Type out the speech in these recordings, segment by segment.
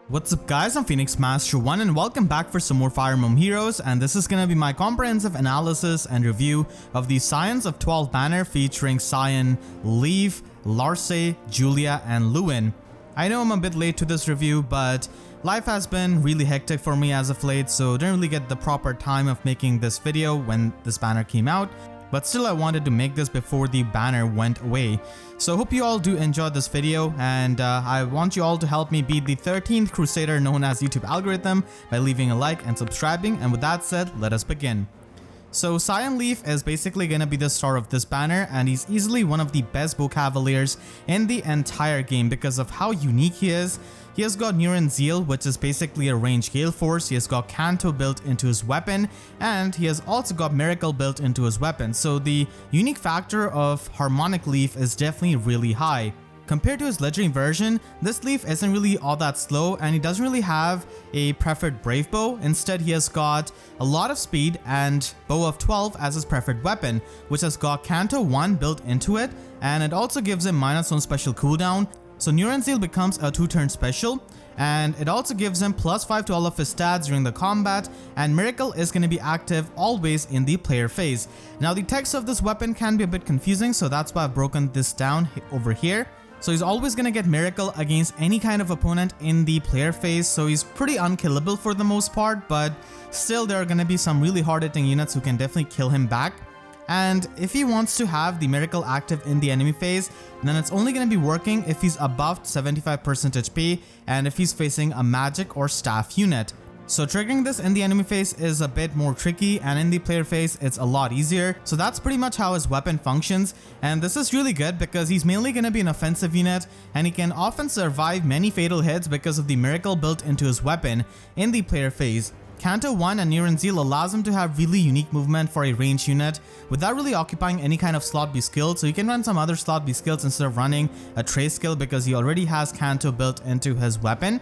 What's up guys, I'm Phoenix Master 1 and welcome back for some more Fire Emblem Heroes, and this is gonna be my comprehensive analysis and review of the Scions of 12 Banner featuring Scion Leif, Larcei, Julia, and Lewyn. I know I'm a bit late to this review, but life has been really hectic for me as of late, so didn't really get the proper time of making this video when this banner came out. But still, I wanted to make this before the banner went away. So hope you all do enjoy this video, and I want you all to help me beat the 13th Crusader known as YouTube algorithm by leaving a like and subscribing. And with that said, let us begin. So Scion Leif is basically going to be the star of this banner, and he's easily one of the best bow cavaliers in the entire game because of how unique he is. He has got Neuron Zeal, which is basically a ranged gale force. He has got Canto built into his weapon, and he has also got Miracle built into his weapon. So the unique factor of Harmonic Leif is definitely really high. Compared to his legendary version, this Leif isn't really all that slow, and he doesn't really have a preferred Brave Bow. Instead, he has got a lot of speed and Bow of 12 as his preferred weapon, which has got Canto 1 built into it, and it also gives him -1 special cooldown. So Neuron Zeal becomes a 2-turn special, and it also gives him +5 to all of his stats during the combat, and Miracle is going to be active always in the player phase. Now the text of this weapon can be a bit confusing, so that's why I've broken this down over here. So he's always going to get Miracle against any kind of opponent in the player phase, so he's pretty unkillable for the most part, but still there are going to be some really hard hitting units who can definitely kill him back. And if he wants to have the Miracle active in the enemy phase, then it's only going to be working if he's above 75% HP and if he's facing a magic or staff unit. So triggering this in the enemy phase is a bit more tricky, and in the player phase it's a lot easier. So that's pretty much how his weapon functions, and this is really good because he's mainly going to be an offensive unit, and he can often survive many fatal hits because of the Miracle built into his weapon in the player phase. Canto 1 and Neuron Zeal allows him to have really unique movement for a ranged unit without really occupying any kind of slot B skill, so he can run some other slot B skills instead of running a trace skill because he already has Canto built into his weapon.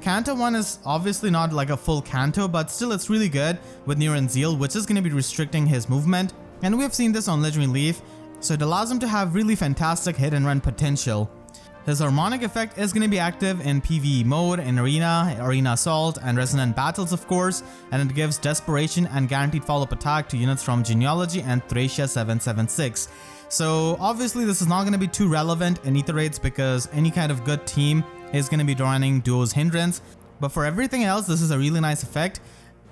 Canto 1 is obviously not like a full Canto, but still it's really good with Neuron Zeal, which is going to be restricting his movement, and we have seen this on Legendary Leif, so it allows him to have really fantastic hit and run potential. His Harmonic effect is going to be active in PvE mode, in Arena Assault, and Resonant Battles of course, and it gives Desperation and Guaranteed Follow-Up Attack to units from Genealogy and Thracia 776. So obviously this is not going to be too relevant in Ether Raids because any kind of good team is going to be running Duo's Hindrance, but for everything else this is a really nice effect.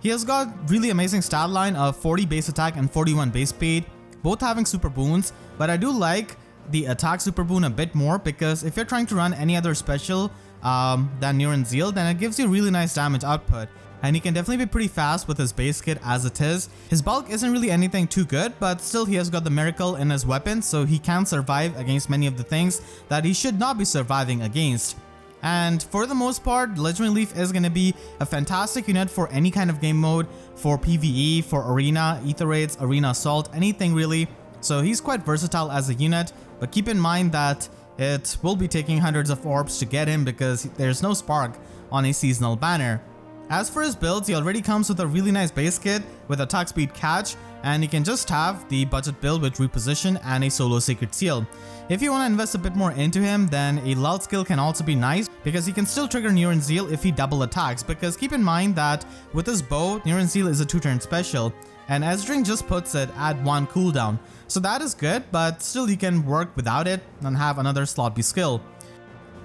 He has got really amazing stat line of 40 base attack and 41 base speed, both having super boons, but I do like the attack super boon a bit more because if you're trying to run any other special than Neuron Zeal, then it gives you really nice damage output, and he can definitely be pretty fast with his base kit as it is. His bulk isn't really anything too good, but still he has got the Miracle in his weapon, so he can survive against many of the things that he should not be surviving against. And for the most part, Legendary Leif is going to be a fantastic unit for any kind of game mode, for PvE, for Arena, Ether Raids, Arena Assault, anything really. So he's quite versatile as a unit, but keep in mind that it will be taking hundreds of orbs to get him because there's no spark on a seasonal banner. As for his builds, he already comes with a really nice base kit with attack speed catch, and you can just have the budget build with reposition and a solo secret seal. If you want to invest a bit more into him, then a lull skill can also be nice because he can still trigger Neuron Zeal if he double attacks, because keep in mind that with his bow, Neuron Zeal is a 2-turn special, and Esdring just puts it at 1 cooldown. So that is good, but still you can work without it and have another slot B skill.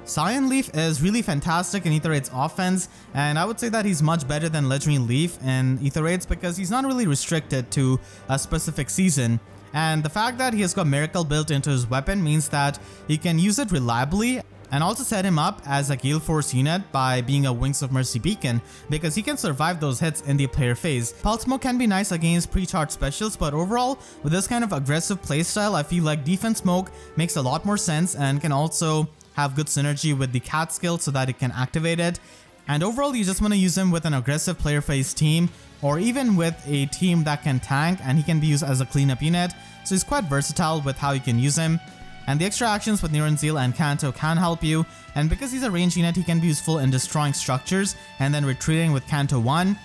Scion Leif is really fantastic in Ether Raids offense, and I would say that he's much better than Legendary Leif in Ether Raids because he's not really restricted to a specific season. And the fact that he has got Miracle built into his weapon means that he can use it reliably, and also set him up as a Gale Force unit by being a Wings of Mercy beacon because he can survive those hits in the player phase. Pulse Smoke can be nice against pre-charged specials, but overall with this kind of aggressive playstyle, I feel like Defense Smoke makes a lot more sense and can also have good synergy with the Cat skill so that it can activate it. And overall you just want to use him with an aggressive player phase team, or even with a team that can tank, and he can be used as a cleanup unit, so he's quite versatile with how you can use him. And the extra actions with Neuron Zeal and Canto can help you, and because he's a ranged unit he can be useful in destroying structures and then retreating with Canto 1.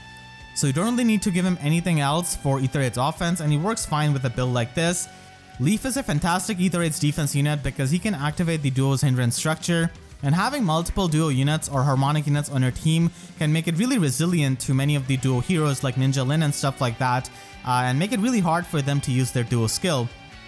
So you don't really need to give him anything else for Ether Raids offense, and he works fine with a build like this. Leif is a fantastic Ether Raids defense unit because he can activate the Duo's Hindrance structure, And having multiple duo units or harmonic units on your team can make it really resilient to many of the duo heroes like Ninja Lyn and stuff like that, and make it really hard for them to use their duo skill.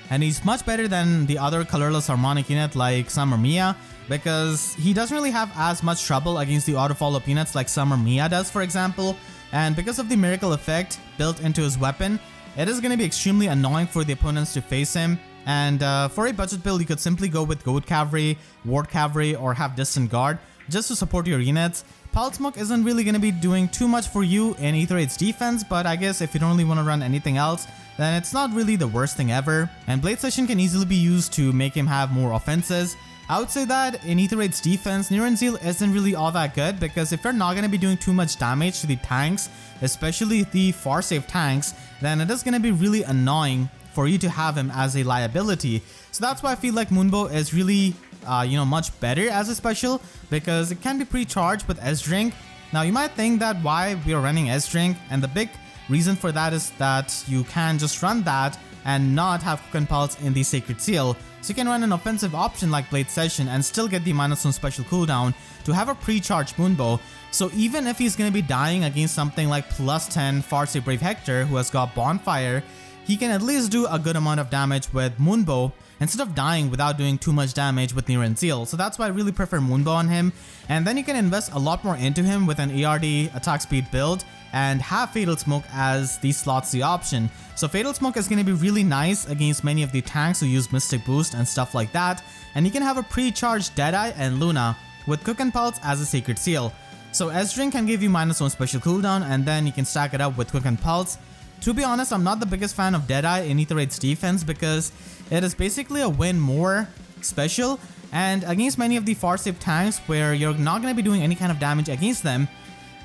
And he's much better than the other colorless harmonic unit like Summer Mia, because he doesn't really have as much trouble against the auto follow-up units like Summer Mia does, for example. And because of the miracle effect built into his weapon, it is going to be extremely annoying for the opponents to face him. And for a budget build, you could simply go with Goat Cavalry, Ward Cavalry, or have Distant Guard just to support your units. Pulse Smoke isn't really going to be doing too much for you in Aether 8's defense, but I guess if you don't really want to run anything else, then it's not really the worst thing ever. And Blade Session can easily be used to make him have more offenses. I would say that in Aether 8's defense, Niran Zeal isn't really all that good, because if you're not going to be doing too much damage to the tanks, especially the far safe tanks, then it is going to be really annoying for you to have him as a liability. So that's why I feel like Moonbow is really much better as a special, because it can be pre-charged with S-Drink. Now you might think that why we are running S-Drink, and the big reason for that is that you can just run that and not have Cook and Pulse in the Sacred Seal. So you can run an offensive option like Blade Session and still get the -1 special cooldown to have a pre-charged Moonbow. So even if he's going to be dying against something like +10 Farseer Brave Hector who has got Bonfire, he can at least do a good amount of damage with Moonbow instead of dying without doing too much damage with Niran Zeal. So that's why I really prefer Moonbow on him. And then you can invest a lot more into him with an ARD attack speed build and have Fatal Smoke as the slot C option. So Fatal Smoke is going to be really nice against many of the tanks who use Mystic Boost and stuff like that. And you can have a pre-charged Deadeye and Luna with Cook and Pulse as a Sacred Seal. So S-Drink can give you -1 special cooldown, and then you can stack it up with Cook and Pulse. To be honest, I'm not the biggest fan of Deadeye in Aether 8's defense, because it is basically a win more special, and against many of the far safe tanks where you're not going to be doing any kind of damage against them,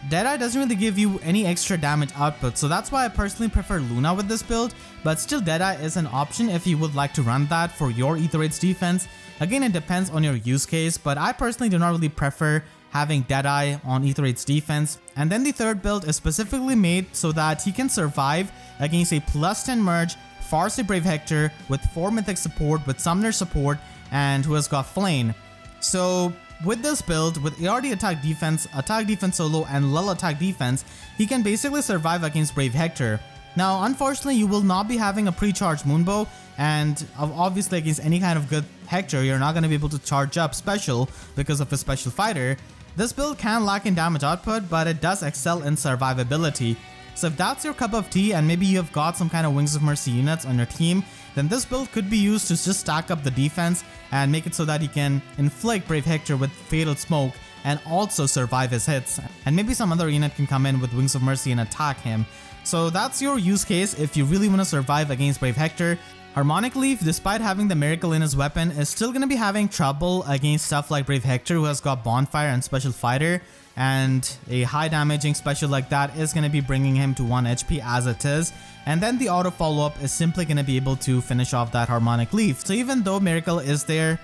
Deadeye doesn't really give you any extra damage output. So that's why I personally prefer Luna with this build, but still Deadeye is an option if you would like to run that for your Aether 8's defense. Again, it depends on your use case, but I personally do not really prefer having Deadeye on Aether 8's defense. And then the third build is specifically made so that he can survive against a +10 merge Farseer Brave Hector with 4 mythic support, with Summoner support, and who has got Flame. So with this build, with ARD attack defense solo, and lull attack defense, he can basically survive against Brave Hector. Now unfortunately, you will not be having a pre-charged Moonbow, and obviously against any kind of good Hector, you're not going to be able to charge up special because of his special fighter. This build can lack in damage output, but it does excel in survivability. So if that's your cup of tea and maybe you have got some kind of Wings of Mercy units on your team, then this build could be used to just stack up the defense and make it so that he can inflict Brave Hector with Fatal Smoke and also survive his hits. And maybe some other unit can come in with Wings of Mercy and attack him. So that's your use case if you really want to survive against Brave Hector. Harmonic Leif, despite having the miracle in his weapon, is still going to be having trouble against stuff like Brave Hector, who has got Bonfire and Special Fighter, and a high damaging special like that is going to be bringing him to 1 HP as it is. And then the auto follow-up is simply going to be able to finish off that Harmonic Leif. So even though Miracle is there,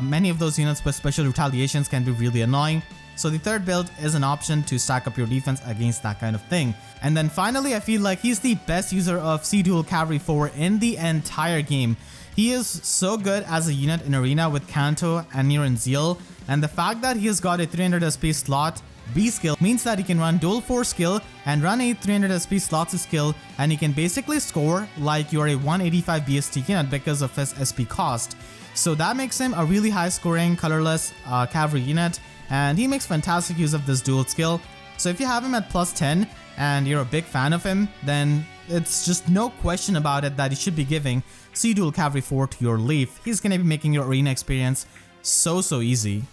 many of those units with special retaliations can be really annoying. So the third build is an option to stack up your defense against that kind of thing. And then finally, I feel like he's the best user of C-Duel Cavalry 4 in the entire game. He is so good as a unit in Arena with Kanto and Niran Zeal, and the fact that he has got a 300 SP slot B skill means that he can run Duel 4 skill and run a 300 SP slots skill, and he can basically score like you're a 185 BST unit because of his SP cost. So that makes him a really high scoring colorless cavalry unit, and he makes fantastic use of this dual skill. So if you have him at +10 and you're a big fan of him, then it's just no question about it that you should be giving C-Duel Cavalry 4 to your Leif. He's going to be making your arena experience so easy.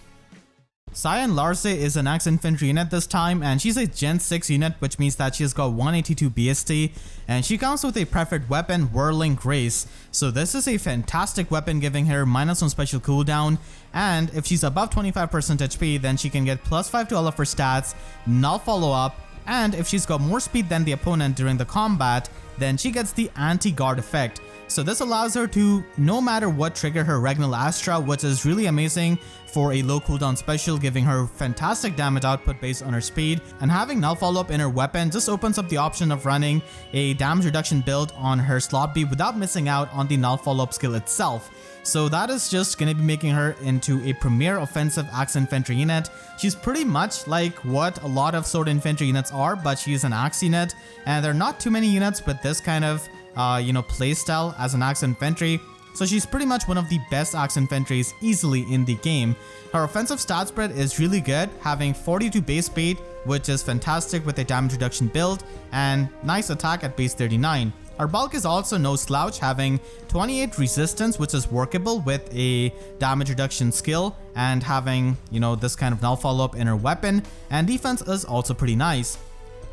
Scion Larcei is an ex-infantry unit this time, and she's a Gen 6 unit, which means that she's got 182 BST, and she comes with a preferred weapon, Whirling Grace. So this is a fantastic weapon, giving her -1 special cooldown, and if she's above 25% HP, then she can get +5 to all of her stats, null follow-up, and if she's got more speed than the opponent during the combat, then she gets the anti-guard effect. So this allows her to no matter what trigger her Regnal Astra, which is really amazing for a low cooldown special, giving her fantastic damage output based on her speed. And having null follow-up in her weapon just opens up the option of running a damage reduction build on her slot B without missing out on the null follow-up skill itself. So that is just going to be making her into a premier offensive axe infantry unit. She's pretty much like what a lot of sword infantry units are, but she's an axe unit, and there are not too many units with this kind of playstyle as an axe infantry. So she's pretty much one of the best axe infantries easily in the game. Her offensive stat spread is really good, having 42 base speed, which is fantastic with a damage reduction build, and nice attack at base 39. Her bulk is also no slouch, having 28 resistance, which is workable with a damage reduction skill, and having, this kind of null follow-up in her weapon, and defense is also pretty nice.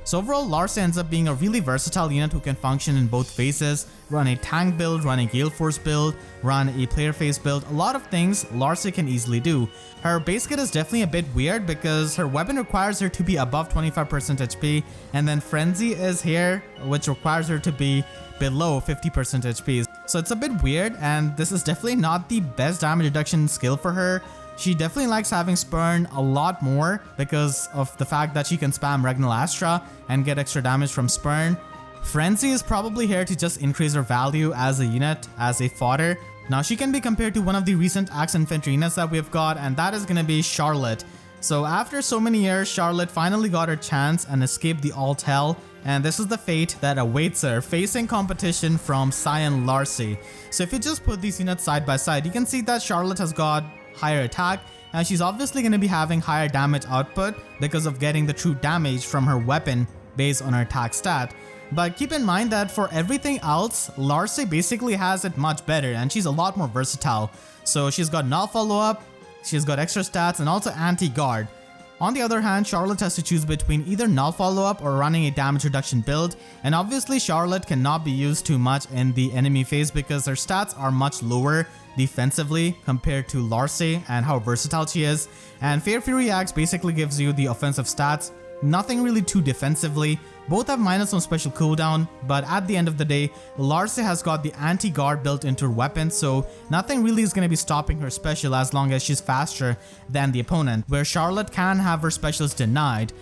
So overall, Larcei ends up being a really versatile unit who can function in both phases, run a tank build, run a Gale Force build, run a player phase build. A lot of things Larcei can easily do. Her base kit is definitely a bit weird because her weapon requires her to be above 25% HP, and then Frenzy is here, which requires her to be below 50% HP. So it's a bit weird, and this is definitely not the best damage reduction skill for her. She definitely likes having Spurn a lot more because of the fact that she can spam Regnal Astra and get extra damage from Spurn. Frenzy is probably here to just increase her value as a unit, as a fodder. Now she can be compared to one of the recent axe infantry units that we've got, and that is going to be Charlotte. So after so many years, Charlotte finally got her chance and escaped the alt hell, and this is the fate that awaits her, facing competition from Scion Larcei. So if you just put these units side by side, you can see that Charlotte has got higher attack, and she's obviously going to be having higher damage output because of getting the true damage from her weapon based on her attack stat. But keep in mind that for everything else, Larcei basically has it much better, and she's a lot more versatile. So she's got null follow-up, she's got extra stats, and also anti-guard. On the other hand, Charlotte has to choose between either null follow-up or running a damage reduction build, and obviously Charlotte cannot be used too much in the enemy phase because her stats are much lower defensively compared to Larcei and how versatile she is. And Fair Fury Axe basically gives you the offensive stats, nothing really too defensively. Both have -1 special cooldown, but at the end of the day, Larcei has got the anti-guard built into her weapon, so nothing really is going to be stopping her special as long as she's faster than the opponent, where Charlotte can have her specials denied.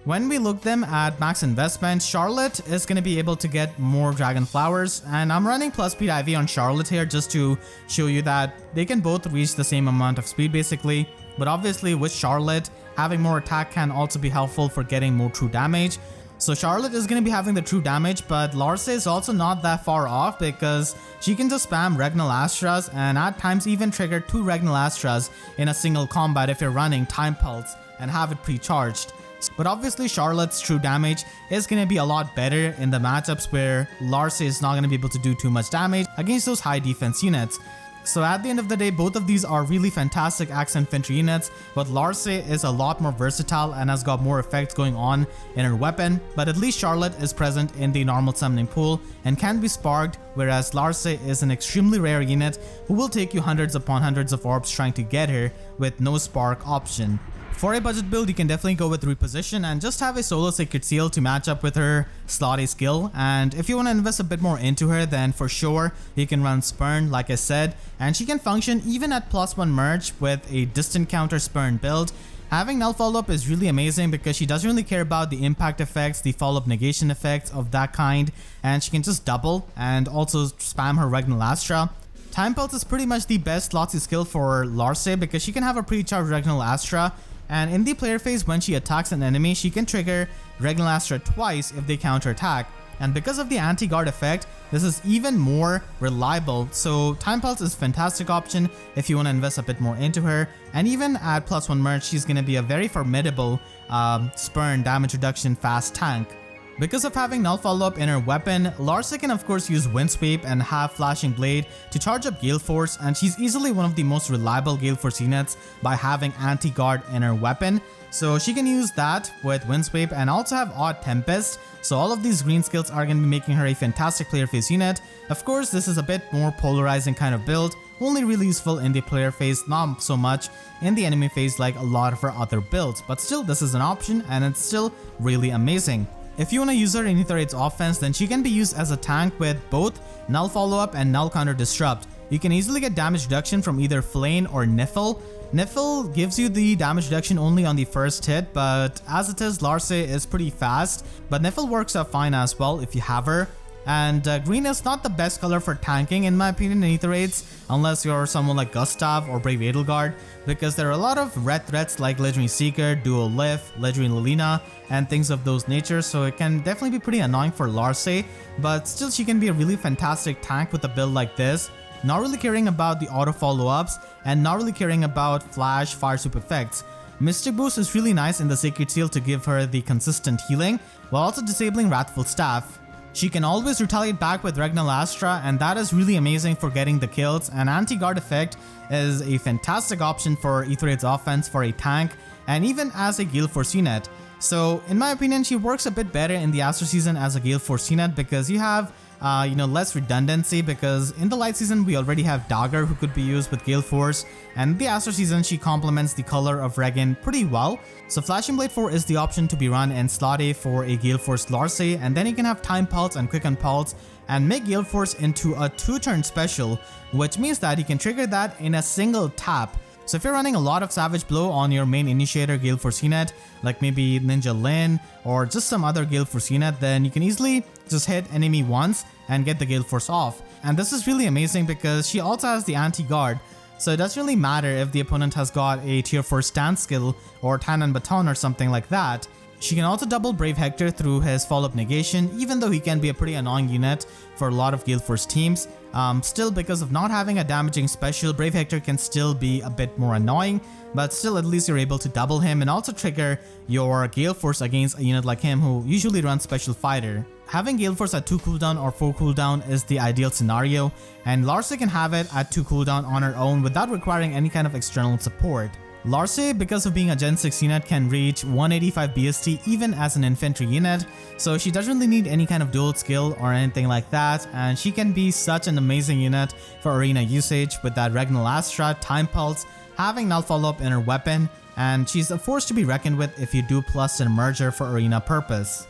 When we look them at max investment, Charlotte is going to be able to get more Dragon Flowers, and I'm running plus speed IV on Charlotte here just to show you that they can both reach the same amount of speed basically. But obviously with Charlotte, having more attack can also be helpful for getting more true damage. So Charlotte is going to be having the true damage, but Larcei is also not that far off because she can just spam Regnal Astras and at times even trigger 2 Regnal Astras in a single combat if you're running Time Pulse and have it pre-charged. But obviously Charlotte's true damage is going to be a lot better in the matchups where Larcei is not going to be able to do too much damage against those high defense units. So at the end of the day, both of these are really fantastic axe infantry units, but Larcei is a lot more versatile and has got more effects going on in her weapon, but at least Charlotte is present in the normal summoning pool and can be sparked, whereas Larcei is an extremely rare unit who will take you hundreds upon hundreds of orbs trying to get her with no spark option. For a budget build, you can definitely go with Reposition and just have a solo Sacred Seal to match up with her slot A skill. And if you want to invest a bit more into her, then for sure you can run Spurn like I said, and she can function even at +1 merge with a distant counter Spurn build. Having null follow-up is really amazing because she doesn't really care about the impact effects, the follow-up negation effects of that kind, and she can just double and also spam her Regnal Astra. Time Pulse is pretty much the best slot C skill for Larcei because she can have a pre-charged Regnal Astra, and in the player phase when she attacks an enemy, she can trigger Regnal Astra twice if they counter attack. And because of the anti-guard effect, this is even more reliable. So Time Pulse is a fantastic option if you want to invest a bit more into her. And even at +1 merge, she's going to be a very formidable Spurn damage reduction fast tank. Because of having null follow-up in her weapon, Larcei can of course use Wind Sweep and have Flashing Blade to charge up Gale Force, and she's easily one of the most reliable Gale Force units by having anti-guard in her weapon. So she can use that with Wind Sweep and also have Odd Tempest. So all of these green skills are going to be making her a fantastic player phase unit. Of course, this is a bit more polarizing kind of build, only really useful in the player phase, not so much in the enemy phase like a lot of her other builds. But still, this is an option and it's still really amazing. If you want to use her in Ether 8's offense, then she can be used as a tank with both Null Follow-Up and Null Counter Disrupt. You can easily get damage reduction from either Flame or Niffle. Niffle gives you the damage reduction only on the first hit, but as it is, Larcei is pretty fast, but Niffle works out fine as well if you have her. And green is not the best color for tanking in my opinion in Ether 8s, unless you're someone like Gustav or Brave Edelgard, because there are a lot of red threats like Legendary Seeker, Duel Leif, Legendary Lilina, and things of those nature, so it can definitely be pretty annoying for Larcei, but still she can be a really fantastic tank with a build like this, not really caring about the auto follow-ups, and not really caring about flash, fire sweep effects. Mystic Boost is really nice in the Sacred Seal to give her the consistent healing, while also disabling Wrathful Staff. She can always retaliate back with Regnal Astra, and that is really amazing for getting the kills, and Anti-Guard effect is a fantastic option for Ether 8's offense for a tank, and even as a Gale Force unit. So in my opinion, she works a bit better in the Astro season as a Gale Force unit because you have less redundancy, because in the light season we already have Dagger who could be used with Gale Force, and in the Astro season she complements the color of Regan pretty well. So Flashing Blade 4 is the option to be run in slot A for a Gale Force Larcei, and then you can have Time Pulse and Quicken Pulse and make Gale Force into a 2-turn special, which means that you can trigger that in a single tap. So if you're running a lot of Savage Blow on your main initiator Gale Force unit, like maybe Ninja Lin or just some other Gale Force unit, then you can easily just hit enemy once and get the Gale Force off. And this is really amazing because she also has the Anti-Guard, so it doesn't really matter if the opponent has got a tier 4 stance skill or Tanan Baton or something like that. She can also double Brave Hector through his follow-up negation, even though he can be a pretty annoying unit for a lot of Gale Force teams. Still, because of not having a damaging special, Brave Hector can still be a bit more annoying, but still at least you're able to double him and also trigger your Gale Force against a unit like him who usually runs Special Fighter. Having Gale Force at 2 cooldown or 4 cooldown is the ideal scenario, and Larcei can have it at 2 cooldown on her own without requiring any kind of external support. Larcei, because of being a Gen 6 unit, can reach 185 BST even as an infantry unit, so she doesn't really need any kind of dual skill or anything like that, and she can be such an amazing unit for arena usage with that Regnal Astra, Time Pulse, having Null Follow-Up in her weapon, and she's a force to be reckoned with if you do plus and merger for arena purpose.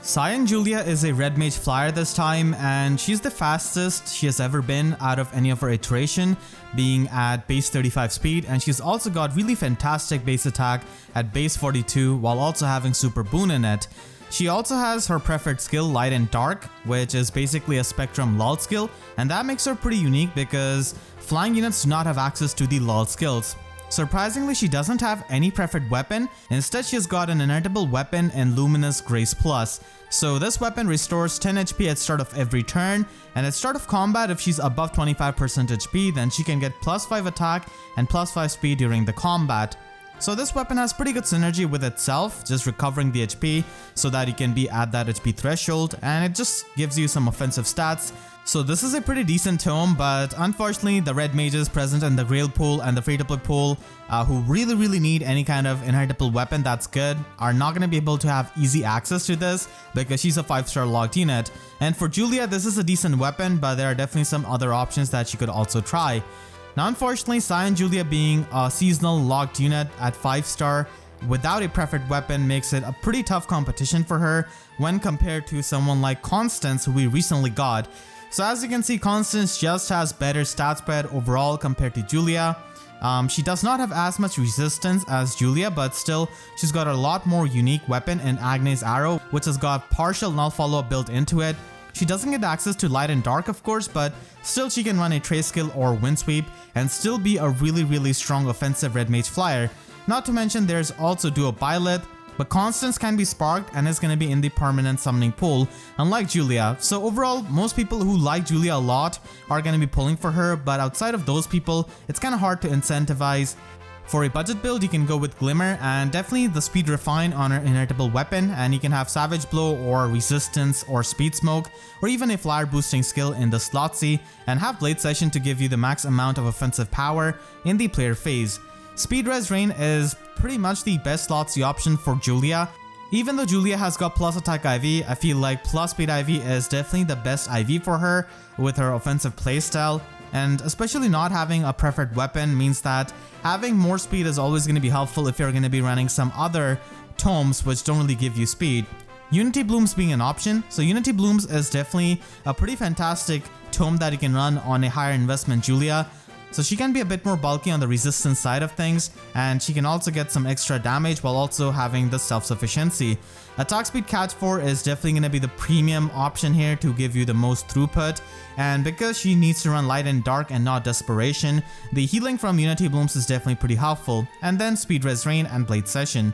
Scion Julia is a red mage flyer this time, and she's the fastest she has ever been out of any of her iteration, being at base 35 speed, and she's also got really fantastic base attack at base 42 while also having super boon in it. She also has her preferred skill Light and Dark, which is basically a Spectrum LOL skill, and that makes her pretty unique because flying units do not have access to the LOL skills. Surprisingly, she doesn't have any preferred weapon, instead she has got an inertable weapon in Luminous Grace Plus. So this weapon restores 10 HP at start of every turn, and at start of combat if she's above 25% HP, then she can get plus 5 attack and plus 5 speed during the combat. So this weapon has pretty good synergy with itself, just recovering the HP so that you can be at that HP threshold, and it just gives you some offensive stats. So this is a pretty decent tome, but unfortunately the red mages present in the Grail pool and the free-to-play pool who really need any kind of inheritable weapon that's good are not going to be able to have easy access to this because she's a 5-star locked unit. And for Julia, this is a decent weapon, but there are definitely some other options that she could also try. Now unfortunately, Scion Julia being a seasonal locked unit at 5-star without a preferred weapon makes it a pretty tough competition for her when compared to someone like Constance, who we recently got. So as you can see, Constance just has better stat spread overall compared to Julia. She does not have as much resistance as Julia, but still she's got a lot more unique weapon in Agnes Arrow, which has got partial null follow-up built into it. She doesn't get access to Light and Dark of course, but still she can run a Trace skill or Wind Sweep and still be a really strong offensive red mage flyer. Not to mention there's also Duo Byleth, but Constance can be sparked and is going to be in the permanent summoning pool, unlike Julia. So overall, most people who like Julia a lot are going to be pulling for her, but outside of those people, it's kind of hard to incentivize. For a budget build, you can go with Glimmer and definitely the Speed Refine on her inheritable weapon, and you can have Savage Blow or Resistance or Speed Smoke, or even a flyer boosting skill in the Slotsy, and have Blade Session to give you the max amount of offensive power in the player phase. Speed Res Rain is pretty much the best Slotsy option for Julia. Even though Julia has got plus attack IV, I feel like plus speed IV is definitely the best IV for her with her offensive playstyle. And especially not having a preferred weapon means that having more speed is always going to be helpful if you're going to be running some other tomes which don't really give you speed. Unity Blooms being an option. So Unity Blooms is definitely a pretty fantastic tome that you can run on a higher investment Julia. So she can be a bit more bulky on the resistance side of things, and she can also get some extra damage while also having the self-sufficiency. Attack speed catch 4 is definitely going to be the premium option here to give you the most throughput, and because she needs to run light and dark and not desperation, the healing from Unity Blooms is definitely pretty helpful, and then Speed Res Rain and Blade Session.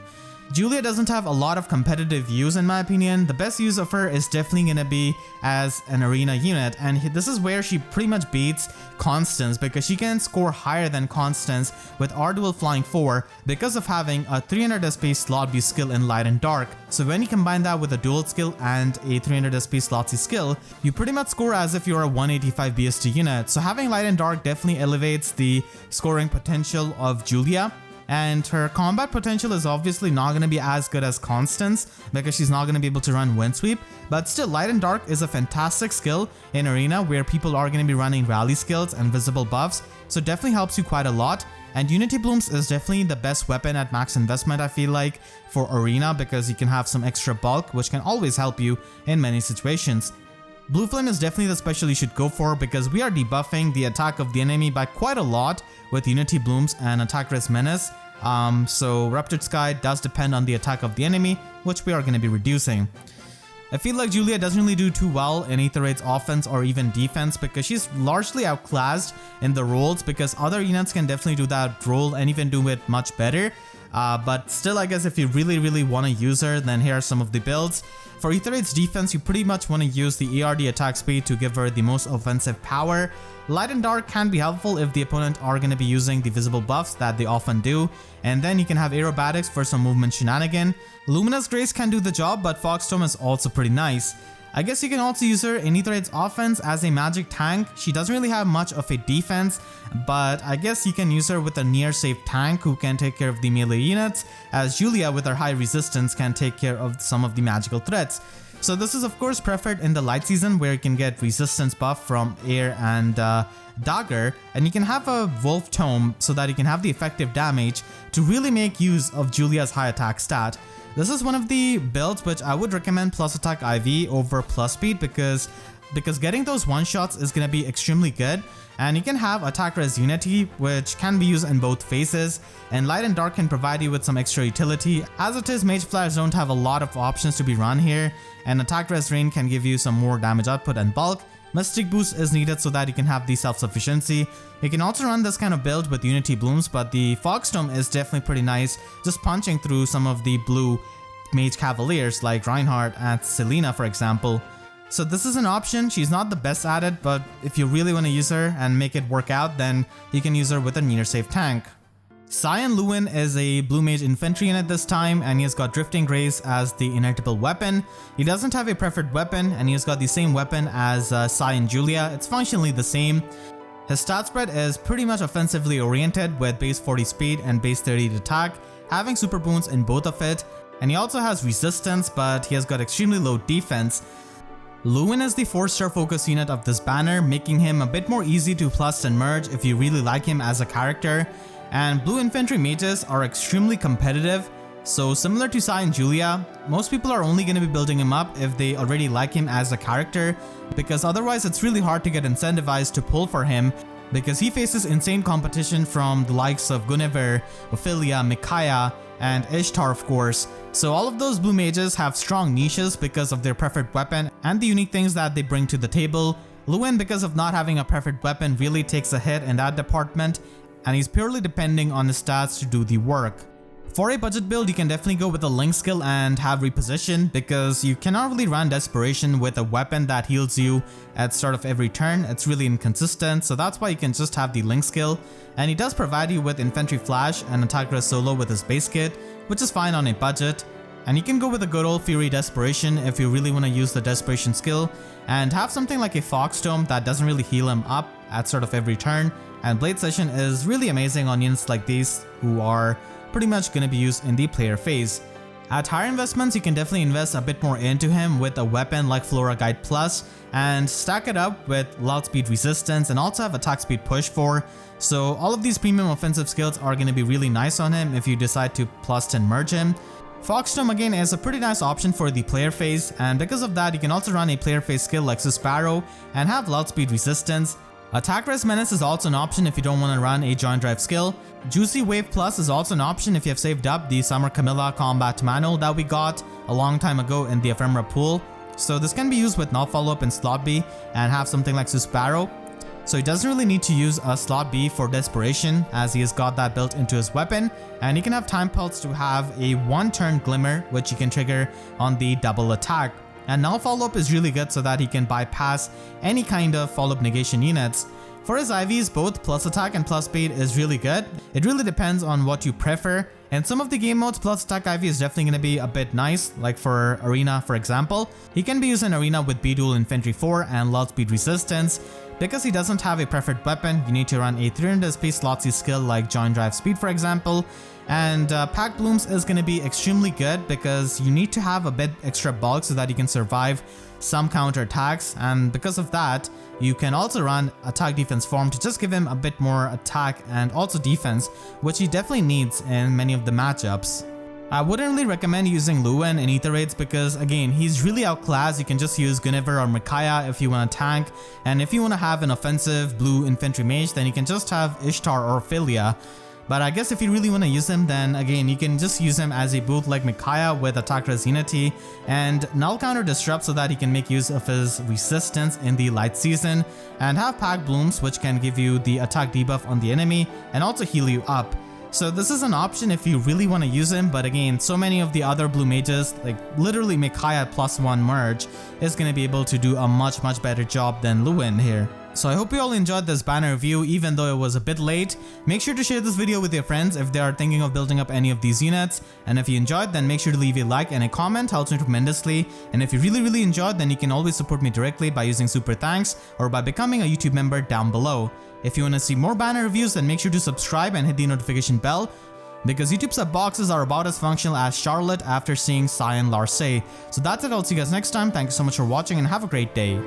Julia doesn't have a lot of competitive use in my opinion. The best use of her is definitely going to be as an arena unit, and this is where she pretty much beats Constance because she can score higher than Constance with our Duel Flying 4 because of having a 300 SP slot B skill in light and dark. So when you combine that with a dual skill and a 300 SP slot C skill, you pretty much score as if you're a 185 BST unit. So having light and dark definitely elevates the scoring potential of Julia. And her combat potential is obviously not going to be as good as Constance because she's not going to be able to run Wind Sweep, but still Light and Dark is a fantastic skill in Arena where people are going to be running rally skills and visible buffs, so definitely helps you quite a lot. And Unity Blooms is definitely the best weapon at max investment I feel like for Arena because you can have some extra bulk which can always help you in many situations. Blue Flame is definitely the special you should go for because we are debuffing the attack of the enemy by quite a lot with Unity Blooms and Attack Res Menace. So Ruptured Sky does depend on the attack of the enemy, which we are going to be reducing. I feel like Julia doesn't really do too well in Aether Raid's offense or even defense because she's largely outclassed in the roles because other units can definitely do that role and even do it much better. But still, I guess if you really want to use her, then here are some of the builds. For Aether Raid's defense, you pretty much want to use the ARD attack speed to give her the most offensive power. Light and Dark can be helpful if the opponent are going to be using the visible buffs that they often do, and then you can have Aerobatics for some movement shenanigan. Luminous Grace can do the job, but Fogstorm is also pretty nice. I guess you can also use her in Aether Raid's offense as a magic tank. She doesn't really have much of a defense, but I guess you can use her with a near safe tank who can take care of the melee units, as Julia with her high resistance can take care of some of the magical threats. So this is of course preferred in the light season where you can get resistance buff from air and dagger, and you can have a wolf tome so that you can have the effective damage to really make use of Julia's high attack stat. This is one of the builds which I would recommend plus attack IV over plus speed because getting those one shots is going to be extremely good, and you can have attack res unity which can be used in both phases, and light and dark can provide you with some extra utility. As it is, mage players don't have a lot of options to be run here, and attack res rain can give you some more damage output and bulk. Mystic Boost is needed so that you can have the self-sufficiency. You can also run this kind of build with Unity Blooms, but the Fogstorm is definitely pretty nice, just punching through some of the blue mage cavaliers like Reinhardt and Selena for example. So this is an option. She's not the best at it, but if you really want to use her and make it work out, then you can use her with a near safe tank. Scion Lewyn is a blue mage infantry unit this time, and he has got Drifting Grace as the inevitable weapon. He doesn't have a preferred weapon, and he has got the same weapon as Scion Julia. It's functionally the same. His stat spread is pretty much offensively oriented with base 40 speed and base 30 attack, having super boons in both of it, and he also has resistance, but he has got extremely low defense. Lewyn is the 4-star focus unit of this banner, making him a bit more easy to plus and merge if you really like him as a character. And blue infantry mages are extremely competitive, so similar to Scion Julia, most people are only going to be building him up if they already like him as a character, because otherwise it's really hard to get incentivized to pull for him, because he faces insane competition from the likes of Guinevere, Ophelia, Micaiah, and Ishtar of course. So all of those blue mages have strong niches because of their preferred weapon and the unique things that they bring to the table. Lewyn, because of not having a preferred weapon, really takes a hit in that department, and he's purely depending on his stats to do the work. For a budget build, you can definitely go with a Link skill and have reposition, because you cannot really run Desperation with a weapon that heals you at start of every turn. It's really inconsistent, so that's why you can just have the Link skill, and he does provide you with Infantry Flash and Attack Res Solo with his base kit, which is fine on a budget. And you can go with a good old Fury Desperation if you really want to use the Desperation skill, and have something like a Fogstorm that doesn't really heal him up at sort of every turn. And Blade Session is really amazing on units like these who are pretty much going to be used in the player phase. At higher investments, you can definitely invest a bit more into him with a weapon like Flora Guide Plus and stack it up with loud speed resistance and also have attack speed push 4. So all of these premium offensive skills are going to be really nice on him if you decide to plus 10 merge him. Foxstorm again is a pretty nice option for the player phase, and because of that you can also run a player phase skill like Sparrow and have loud speed resistance. Attack Res Menace is also an option if you don't want to run a Joint Drive skill. Juicy Wave Plus is also an option if you have saved up the Summer Camilla combat manual that we got a long time ago in the Ephemera pool. So this can be used with Null Follow-Up and Slot B and have something like Sparrow. So he doesn't really need to use a Slot B for Desperation as he has got that built into his weapon, and he can have Time Pulse to have a 1-turn Glimmer which he can trigger on the double attack. And Null Follow-Up is really good so that he can bypass any kind of follow-up negation units. For his IVs, both plus attack and plus speed is really good. It really depends on what you prefer. In some of the game modes, plus attack IV is definitely going to be a bit nice, like for Arena for example. He can be used in Arena with B-Duel Infantry 4 and loud speed resistance. Because he doesn't have a preferred weapon, you need to run a 300 SP slot C skill like Joint Drive Speed for example. And Pack Blooms is going to be extremely good because you need to have a bit extra bulk so that you can survive some counter attacks, and because of that you can also run attack defense form to just give him a bit more attack and also defense, which he definitely needs in many of the matchups. I wouldn't really recommend using Lewyn in Ether Raids because again he's really outclassed. You can just use Guinevere or Micaiah if you want to tank, and if you want to have an offensive blue infantry mage then you can just have Ishtar or Philia. But I guess if you really want to use him, then again you can just use him as a boot like Micaiah with attack res unity and null counter disrupt so that he can make use of his resistance in the light season, and have Pack Blooms which can give you the attack debuff on the enemy and also heal you up. So this is an option if you really want to use him, but again so many of the other blue mages, like literally Micaiah +1 merge, is going to be able to do a much better job than Lewyn here. So I hope you all enjoyed this banner review even though it was a bit late. Make sure to share this video with your friends if they are thinking of building up any of these units, and if you enjoyed then make sure to leave a like and a comment, helps me tremendously. And if you really enjoyed then you can always support me directly by using super thanks or by becoming a YouTube member down below. If you want to see more banner reviews then make sure to subscribe and hit the notification bell, because YouTube sub boxes are about as functional as Charlotte after seeing Scion Larcei. So that's it, I'll see you guys next time. Thank you so much for watching and have a great day.